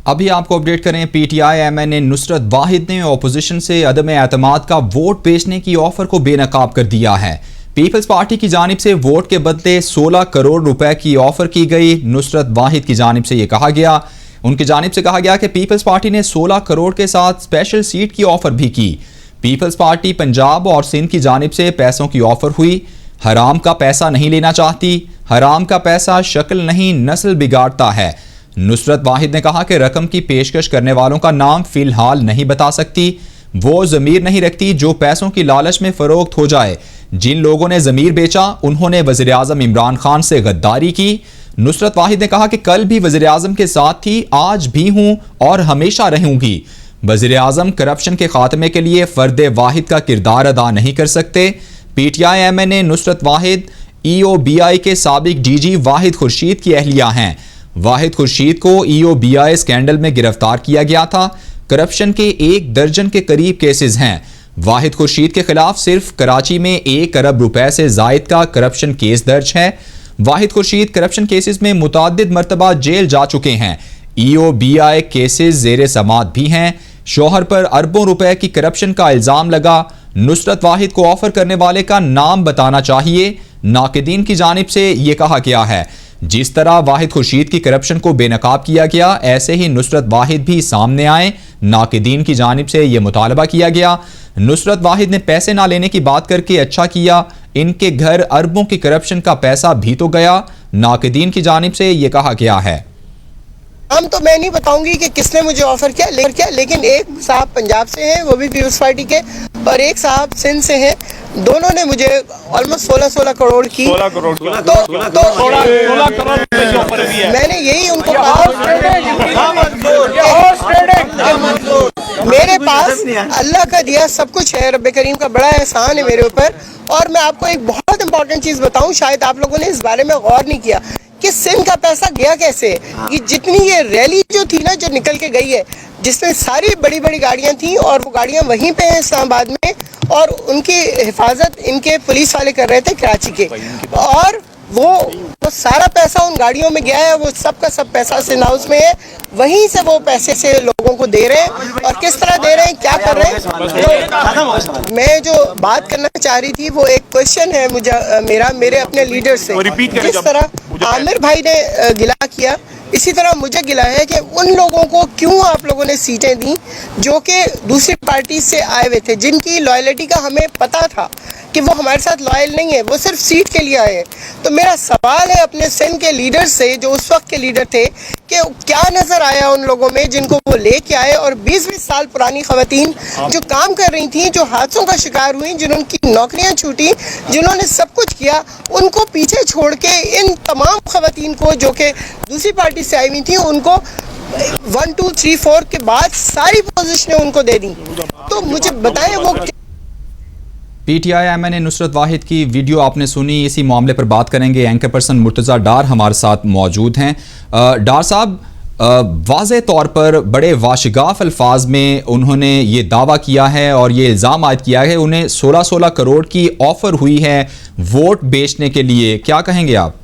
अभी आपको अपडेट करें, पीटीआई एमएनए नुसरत वाहिद ने अपोजिशन से अदम एतमाद का वोट बेचने की ऑफर को बेनकाब कर दिया है। पीपल्स पार्टी की जानिब से वोट के बदले 16 करोड़ रुपए की ऑफर की गई। नुसरत वाहिद की जानिब से उनकी जानिब से कहा गया कि पीपल्स पार्टी ने 16 करोड़ के साथ स्पेशल सीट की ऑफर भी की। पीपल्स पार्टी पंजाब और सिंध की जानिब से पैसों की ऑफर हुई। हराम का पैसा नहीं लेना चाहती, हराम का पैसा शक्ल नहीं नस्ल बिगाड़ता है। नुसरत वाहिद ने कहा कि रकम की पेशकश करने वालों का नाम फिलहाल नहीं बता सकती। वो ज़मीर नहीं रखती जो पैसों की लालच में फरोख्त हो जाए। जिन लोगों ने ज़मीर बेचा उन्होंने वज़ीर आज़म इमरान खान से गद्दारी की। नुसरत वाहिद ने कहा कि कल भी वज़ीर आज़म के साथ थी, आज भी हूँ और हमेशा रहूंगी। वज़ीर आज़म करप्शन के खात्मे के लिए फ़र्द वाहिद का किरदार अदा नहीं कर सकते। पीटीआई एमएनए नुसरत वाहिद EOBI के साबिक DG वाहिद खुर्शीद की अहलिया हैं। वाहिद खुर्शीद को EOBI स्कैंडल में गिरफ्तार किया गया था। करप्शन के 1 दर्जन के करीब केसेस हैं। वाहिद खुर्शीद के खिलाफ सिर्फ कराची में 1 अरब रुपए से जायद का करप्शन केस दर्ज है। वाहिद खुर्शीद करप्शन केसेस में मुतअद्दिद मरतबा जेल जा चुके हैं। EOBI केसेस जेर समात भी हैं। शोहर पर अरबों रुपए की करप्शन का इल्जाम लगा। नुसरत वाहिद को ऑफर करने वाले का नाम बताना चाहिए। नाकिदीन की जानिब से ये कहा गया है, जिस तरह वाहिद खुर्शीद की करप्शन को बेनकाब किया गया, ऐसे ही नुसरत वाहिद भी सामने आए। नाकिदीन की जानिब से यह मुतालबा किया गया। नुसरत वाहिद ने पैसे ना लेने की बात करके अच्छा किया, इनके घर अरबों की करप्शन का पैसा भी तो गया। नाकिदीन की जानिब से यह कहा गया है। हम तो मैं नहीं बताऊंगी कि किसने मुझे ऑफर किया, लेकिन एक साहब पंजाब से हैं, वो भी पीपल्स पार्टी के, और एक साहब सिंध से हैं। दोनों ने मुझे ऑलमोस्ट 16 करोड़ की 16 करोड़ मैंने यही उनको कहा। मेरे पास अल्लाह का दिया सब कुछ है, रब्बे करीम का बड़ा एहसान है मेरे ऊपर। और मैं आपको एक बहुत इंपॉर्टेंट चीज बताऊं, शायद आप लोगों ने इस बारे में गौर नहीं किया कि सिंध का पैसा गया कैसे। ये जितनी ये रैली जो थी ना, जो निकल के गई है, जिसमें सारी बड़ी बड़ी गाड़ियां थी और वो गाड़ियां वहीं पे हैं इस्लामाबाद में, और उनकी हिफाजत इनके पुलिस वाले कर रहे थे कराची के, और वो सारा पैसा उन गाड़ियों में गया है। वो सब का सब पैसा सिंध हाउस में है, वहीं से वो पैसे से लोगों को दे रहे हैं। और किस तरह दे रहे हैं, क्या कर रहे हैं। तो मैं जो बात करना चाह रही थी, वो एक क्वेश्चन है मेरे अपने लीडर से। जिस तरह आमिर भाई ने गिला किया, इसी तरह मुझे गिला है कि उन लोगों को क्यों आप लोगों ने सीटें दी जो कि दूसरी पार्टी से आए हुए थे, जिनकी लॉयल्टी का हमें पता था कि वो हमारे साथ लॉयल नहीं है, वो सिर्फ सीट के लिए आए हैं। तो मेरा सवाल है अपने सिंध के लीडर से, जो उस वक्त के लीडर थे, कि क्या नज़र आया उन लोगों में जिनको वो लेके आए, और 20-20 साल पुरानी खवातीन जो काम कर रही थी, जो हादसों का शिकार हुई, जिनकी नौकरियां छूटी, जिन्होंने सब कुछ किया, उनको पीछे छोड़ के इन तमाम खवातीन को जो कि दूसरी पार्टी से आई हुई थी, उनको 1, 2, 3, 4 के बाद सारी पोजीशनें उनको दे दी। तो मुझे बताएं वो पीटीआई एमएनए नुसरत वाहिद की वीडियो आपने सुनी। इसी मामले पर बात करेंगे। एंकर पर्सन मुर्तज़ा डार हमारे साथ मौजूद हैं। डार साहब, वाज़े तौर पर बड़े वाशिगाफ अल्फाज में उन्होंने ये दावा किया है और ये इल्ज़ाम आयद किया है उन्हें 16 करोड़ की ऑफ़र हुई है वोट बेचने के लिए। क्या कहेंगे आप?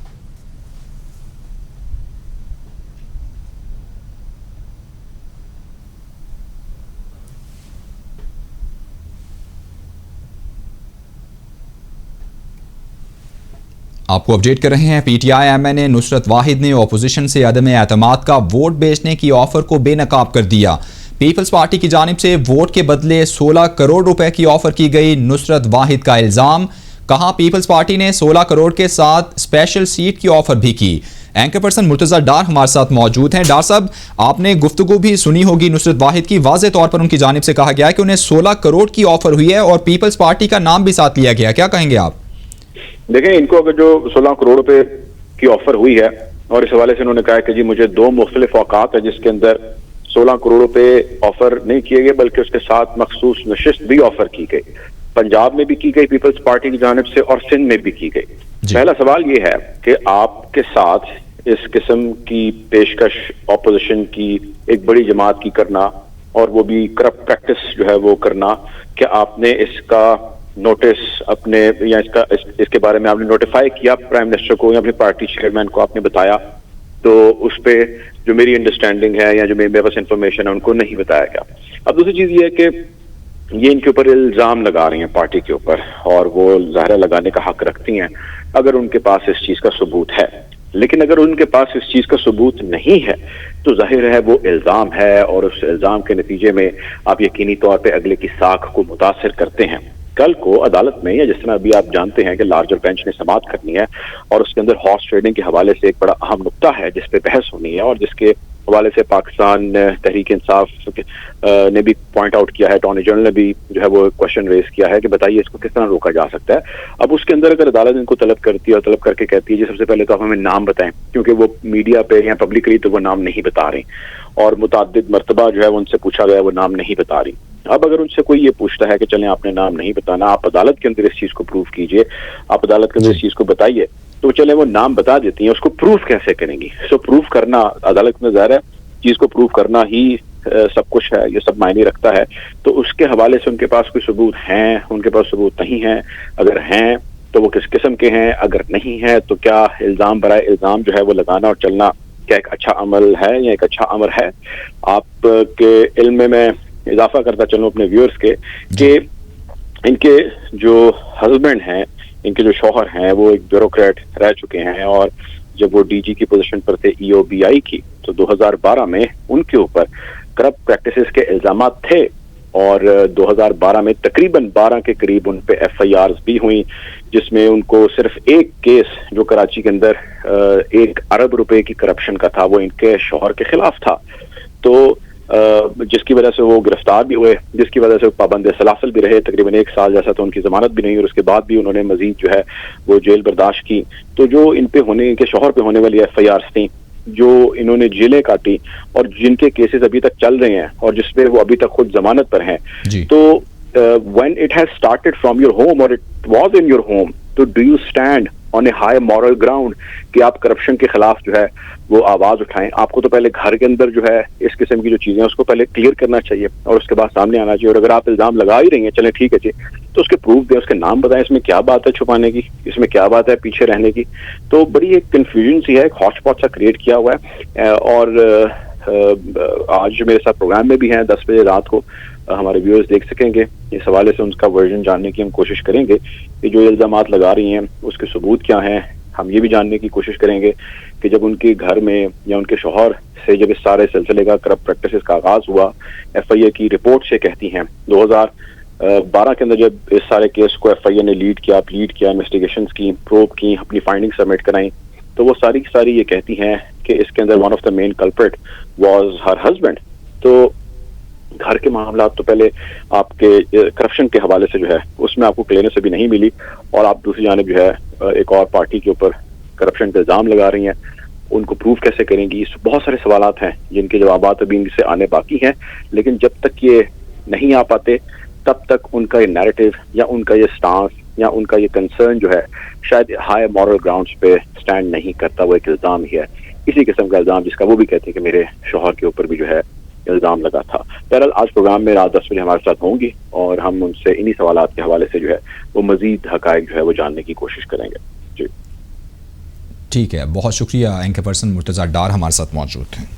आपको अपडेट कर रहे हैं। पीटीआई एमएनए नुसरत वाहिद ने अपोजिशन से अदम एतमाद का वोट बेचने की ऑफर को बेनकाब कर दिया। पीपल्स पार्टी की जानिब से वोट के बदले 16 करोड़ रुपए की ऑफर की गई। नुसरत वाहिद का इल्जाम, कहा पीपल्स पार्टी ने 16 करोड़ के साथ स्पेशल सीट की ऑफर भी की। एंकर पर्सन मुर्तज़ा डार हमारे साथ मौजूद हैं। डार साहब, आपने गुफ्तगू भी सुनी होगी नुसरत वाहिद की। वाज़े तौर पर उनकी जानिब से कहा गया कि उन्हें 16 करोड़ की ऑफर हुई है और पीपल्स पार्टी का नाम भी साथ लिया गया। क्या कहेंगे आप? देखें, इनको अगर जो 16 करोड़ रुपए की ऑफर हुई है, और इस हवाले से उन्होंने कहा कि जी मुझे 2 मुख्तलिफ औकात है जिसके अंदर 16 करोड़ रुपए ऑफर नहीं किए गए, बल्कि उसके साथ मखसूस नशिस्त भी ऑफर की गई। पंजाब में भी की गई पीपल्स पार्टी की जानिब से, और सिंध में भी की गई। पहला सवाल ये है कि आपके साथ इस किस्म की पेशकश ऑपोजिशन की एक बड़ी जमात की करना, और वो भी करप्ट प्रैक्टिस जो है वो करना, क्या आपने इसका नोटिस अपने या इसके बारे में आपने नोटिफाई किया प्राइम मिनिस्टर को या अपनी पार्टी चेयरमैन को? आपने बताया तो उस पे जो मेरी अंडरस्टैंडिंग है या जो मेरे पास इंफॉर्मेशन है उनको नहीं बताया गया। अब दूसरी चीज ये है कि ये इनके ऊपर इल्जाम लगा रही हैं पार्टी के ऊपर, और वो ज़ाहिर लगाने का हक रखती हैं अगर उनके पास इस चीज का सबूत है। लेकिन अगर उनके पास इस चीज का सबूत नहीं है तो जाहिर है वो इल्जाम है, और उस इल्जाम के नतीजे में आप यकीनी तौर पे अगले की साख को मुतासिर करते हैं। कल को अदालत में, या जिस तरह अभी आप जानते हैं कि लार्जर बेंच ने समाअत करनी है और उसके अंदर हॉर्स ट्रेडिंग के हवाले से एक बड़ा अहम नुक्ता है जिस पे बहस होनी है, और जिसके हवाले से पाकिस्तान तहरीक इंसाफ ने भी पॉइंट आउट किया है, अटॉर्नी जनरल ने भी जो है वो क्वेश्चन रेज किया है कि बताइए इसको किस तरह रोका जा सकता है। अब उसके अंदर अगर अदालत इनको तलब करती है और तलब करके कहती है जी सबसे पहले तो आप हमें नाम बताएं, क्योंकि वो मीडिया पे या पब्लिकली तो वो नाम नहीं बता रही, और मुतअद्दिद मरतबा जो है उनसे पूछा गया वो नाम नहीं बता रही। अब अगर उनसे कोई ये पूछता है कि चलें आपने नाम नहीं बताना, आप अदालत के अंदर इस चीज को प्रूव कीजिए, आप अदालत के अंदर इस चीज को बताइए, तो चले वो नाम बता देती हैं, उसको प्रूफ कैसे करेंगी? सो प्रूफ करना अदालत में ज़ाहिर है चीज को प्रूव करना ही सब कुछ है, ये सब मायने रखता है। तो उसके हवाले से उनके पास कोई सबूत हैं, उनके पास सबूत नहीं है, अगर हैं तो वो किस किस्म के हैं, अगर नहीं है तो क्या इल्जाम बराए इल्जाम जो है वो लगाना और चलना क्या एक अच्छा अमल है या एक अच्छा अमर है? आपके इल्म में इजाफा करता चलूं अपने व्यूअर्स के कि इनके जो हस्बैंड हैं, इनके जो शौहर हैं, वो एक ब्यूरोक्रेट रह चुके हैं, और जब वो डीजी की पोजीशन पर थे EOBI की, तो 2012 में उनके ऊपर करप्ट प्रैक्टिसेस के इल्जाम थे, और 2012 में तकरीबन 12 के करीब उन पे FIRs भी हुई, जिसमें उनको सिर्फ एक केस जो कराची के अंदर 1 अरब रुपए की करप्शन का था वो इनके शौहर के खिलाफ था। तो जिसकी वजह से वो गिरफ्तार भी हुए, जिसकी वजह से वो पाबंद सलासल भी रहे तकरीबन 1 साल जैसा, तो उनकी जमानत भी नहीं, और उसके बाद भी उन्होंने मजीद जो है वो जेल बर्दाश्त की। तो जो इन पे होने, इनके शौहर पे होने वाली FIRs थी, जो इन्होंने जेलें काटी और जिनके केसेस अभी तक चल रहे हैं और जिसपे वो अभी तक खुद जमानत पर हैं, तो when it has started from your home और it was in your home, तो do you stand on a high moral ground कि आप करप्शन के खिलाफ जो है वो आवाज उठाएं? आपको तो पहले घर के अंदर जो है इस किस्म की जो चीजें उसको पहले क्लियर करना चाहिए और उसके बाद सामने आना चाहिए। और अगर आप इल्जाम लगा ही रही हैं, चले ठीक है जी, तो उसके प्रूफ दें, उसके नाम बताएं, इसमें क्या बात है छुपाने की, इसमें क्या बात है पीछे रहने की। तो बड़ी एक कंफ्यूजन सी है, एक हॉटस्पॉट सा क्रिएट किया हुआ है। और आज मेरे साथ प्रोग्राम में भी हैं 10 बजे रात को, हमारे व्यूअर्स देख सकेंगे, इस हवाले से उनका वर्जन जानने की हम कोशिश करेंगे कि जो इल्जामात लगा रही हैं उसके सबूत क्या हैं। हम ये भी जानने की कोशिश करेंगे कि जब उनके घर में या उनके शौहर से जब इस सारे सिलसिले का करप्ट प्रैक्टिसेस का आगाज हुआ, FIA की रिपोर्ट से कहती हैं 2012 के अंदर जब इस सारे केस को FIA ने लीड किया, इन्वेस्टिगेशंस की, प्रोब की, अपनी फाइंडिंग सबमिट कराई, तो वो सारी ये कहती हैं कि इसके अंदर one of the main culprit was her husband. तो घर के मामला तो पहले आपके करप्शन के हवाले से जो है उसमें आपको क्लियरेंस अभी नहीं मिली, और आप दूसरी जानिब जो है एक और पार्टी के ऊपर करप्शन का इल्जाम लगा रही हैं, उनको प्रूफ कैसे करेंगी? बहुत सारे सवालात हैं जिनके जवाब अभी इनसे आने बाकी हैं, लेकिन जब तक ये नहीं आ पाते तब तक उनका ये नैरेटिव या उनका ये स्टांस या उनका ये कंसर्न जो है शायद हाई मॉरल ग्राउंड्स पे स्टैंड नहीं करता। वो एक इल्जाम ही है, इसी किस्म का इल्जाम जिसका वो भी कहते हैं कि मेरे शौहर के ऊपर भी जो है इल्जाम लगा था। बहरहाल आज प्रोग्राम में रात 10 बजे हमारे साथ होंगी और हम उनसे इन्हीं सवालात के हवाले से जो है वो मजीद हकायक जो है वो जानने की कोशिश करेंगे। जी ठीक है, बहुत शुक्रिया। एंकर पर्सन मुर्तजा डार हमारे साथ मौजूद हैं।